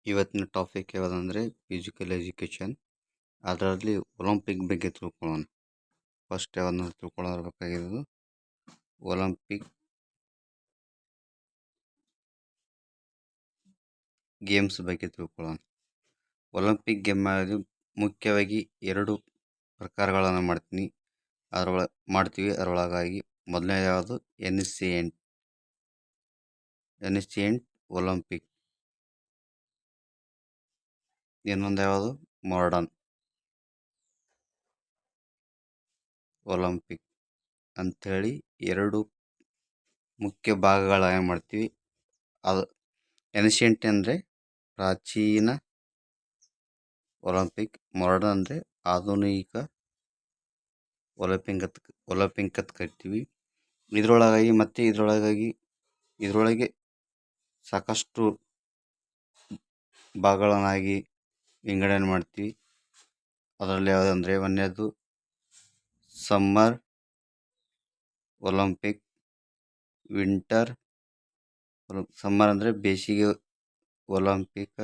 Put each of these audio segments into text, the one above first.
ಇವತ್ತಿನ topic ಯಾವುದಂದರೆ physical education. ಅದರಲ್ಲಿ Olympic ಬಗ್ಗೆ ತಿಳ್ಕೊಳ್ಳೋಣ. ಫಸ್ಟ್ ಯಾವ್ದನ್ನ ತಿಳ್ಕೊಳ್ಳಬೇಕಾಗಿರೋದು ಒಲಿಂಪಿಕ್ ಗೇಮ್ಸ್ ಬಗ್ಗೆ ತಿಳ್ಕೊಳ್ಳೋಣ. ಒಲಿಂಪಿಕ್ ಗೇಮ್ ಮುಖ್ಯವಾಗಿ ಎರಡು ಪ್ರಕಾರಗಳನ್ನು ಮಾಡ್ತೀವಿ. ಅದರೊಳಗಾಗಿ ಮೊದಲನೇ ಯಾವುದು ಎನ್ಸಿಯೆಂಟ್ ಒಲಿಂಪಿಕ್. ಇನ್ನೊಂದು ಯಾವುದು ಮಾಡರ್ನ್ ಒಲಿಂಪಿಕ್ ಅಂಥೇಳಿ ಎರಡು ಮುಖ್ಯ ಭಾಗಗಳಾಗಿ ಮಾಡ್ತೀವಿ. ಅದು ಎನ್ಷಿಯಂಟ್ ಅಂದರೆ ಪ್ರಾಚೀನ ಒಲಿಂಪಿಕ್, ಮಾಡರ್ನ್ ಅಂದರೆ ಆಧುನಿಕ ಒಲಿಂಪಿಕ್ ಅಂತ ಕರಿತೀವಿ. ಇದರೊಳಗೆ ಸಾಕಷ್ಟು ಭಾಗಗಳನ್ನಾಗಿ ವಿಂಗಡಣೆ ಮಾಡ್ತೀವಿ. ಅದರಲ್ಲಿ ಯಾವುದಂದರೆ ಒಂದನೇದು ಸಮ್ಮರ್ ಒಲಿಂಪಿಕ್, ವಿಂಟರ್. ಸಮ್ಮರ್ ಅಂದರೆ ಬೇಸಿಗೆ ಒಲಿಂಪಿಕ್,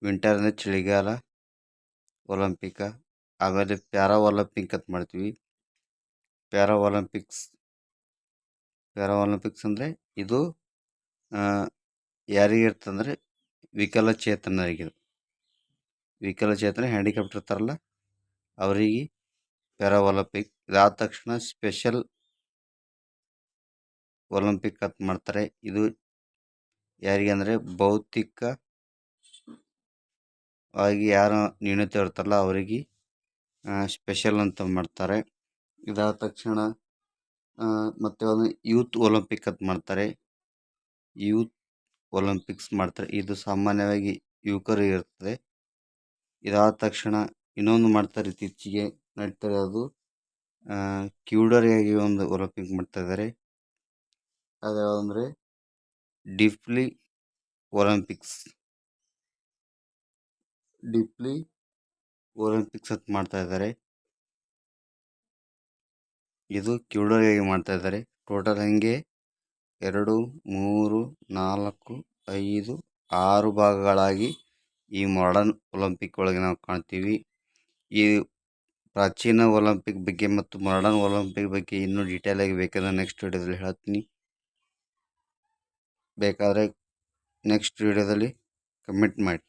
ವಿಂಟರ್ ಅಂದರೆ ಚಳಿಗಾಲ ಒಲಿಂಪಿಕ್. ಆಮೇಲೆ ಪ್ಯಾರಾ ಒಲಿಂಪಿಕ್ ಅಂತ ಮಾಡ್ತೀವಿ. ಪ್ಯಾರಾ ಒಲಿಂಪಿಕ್ಸ್ ಅಂದರೆ ಇದು ಯಾರಿಗಿರ್ತಂದರೆ ವಿಕಲಚೇತನ ಹ್ಯಾಂಡಿಕ್ಯಾಪ್ಟ್ ಇರ್ತಾರಲ್ಲ ಅವರಿಗೆ ಪ್ಯಾರಾ ಒಲಿಂಪಿಕ್. ಇದಾದ ತಕ್ಷಣ ಸ್ಪೆಷಲ್ ಒಲಿಂಪಿಕ್ ಅಂತ ಮಾಡ್ತಾರೆ. ಇದು ಯಾರಿಗೆ ಅಂದರೆ ಭೌತಿಕ ಆಗಿ ಯಾರು ನ್ಯೂನತೆ ಇರ್ತಾರಲ್ಲ ಅವರಿಗೆ ಸ್ಪೆಷಲ್ ಅಂತ ಮಾಡ್ತಾರೆ. ಇದಾದ ತಕ್ಷಣ ಮತ್ತೆ ಒಂದು ಯೂತ್ ಒಲಿಂಪಿಕ್ ಅಂತ ಮಾಡ್ತಾರೆ. ಇದು ಸಾಮಾನ್ಯವಾಗಿ ಯುವಕರಿಗೆ ಇರ್ತದೆ. ಇದಾದ ತಕ್ಷಣ ಇನ್ನೊಂದು ಮಾಡ್ತಾರೆ, ಇತ್ತೀಚೆಗೆ ನಡೀತಾ ಇರೋದು ಕ್ಯೂಡರಿಯಾಗಿ ಒಂದು ಒಲಿಂಪಿಕ್ ಮಾಡ್ತಾ ಇದ್ದಾರೆ. ಅದು ಯಾವುದಂದರೆ ಡಿಫ್ಲಿ ಒಲಿಂಪಿಕ್ಸ್ ಅಂತ ಮಾಡ್ತಾ ಇದ್ದಾರೆ. ಇದು ಕ್ಯೂಡರಿಯಾಗಿ ಮಾಡ್ತಾ ಇದ್ದಾರೆ. ಟೋಟಲ್ ಹಂಗೆ 2, 3, 4, 5, 6 ಭಾಗಗಳಾಗಿ ಈ ಮಾಡರ್ನ್ ಒಲಿಂಪಿಕ್ ಒಳಗೆ ನಾವು ಕಾಣ್ತೀವಿ. ಈ ಪ್ರಾಚೀನ ಒಲಿಂಪಿಕ್ ಬಗ್ಗೆ ಮತ್ತು ಮಾಡರ್ನ್ ಒಲಿಂಪಿಕ್ ಬಗ್ಗೆ ಇನ್ನೂ ಡೀಟೇಲ್ ಆಗಿ ಬೇಕಾದ್ರೆ ನೆಕ್ಸ್ಟ್ ವಿಡಿಯೋದಲ್ಲಿ ಹೇಳ್ತೀನಿ. ಬೇಕಾದರೆ ನೆಕ್ಸ್ಟ್ ವಿಡಿಯೋದಲ್ಲಿ ಕಮೆಂಟ್ ಮಾಡಿ.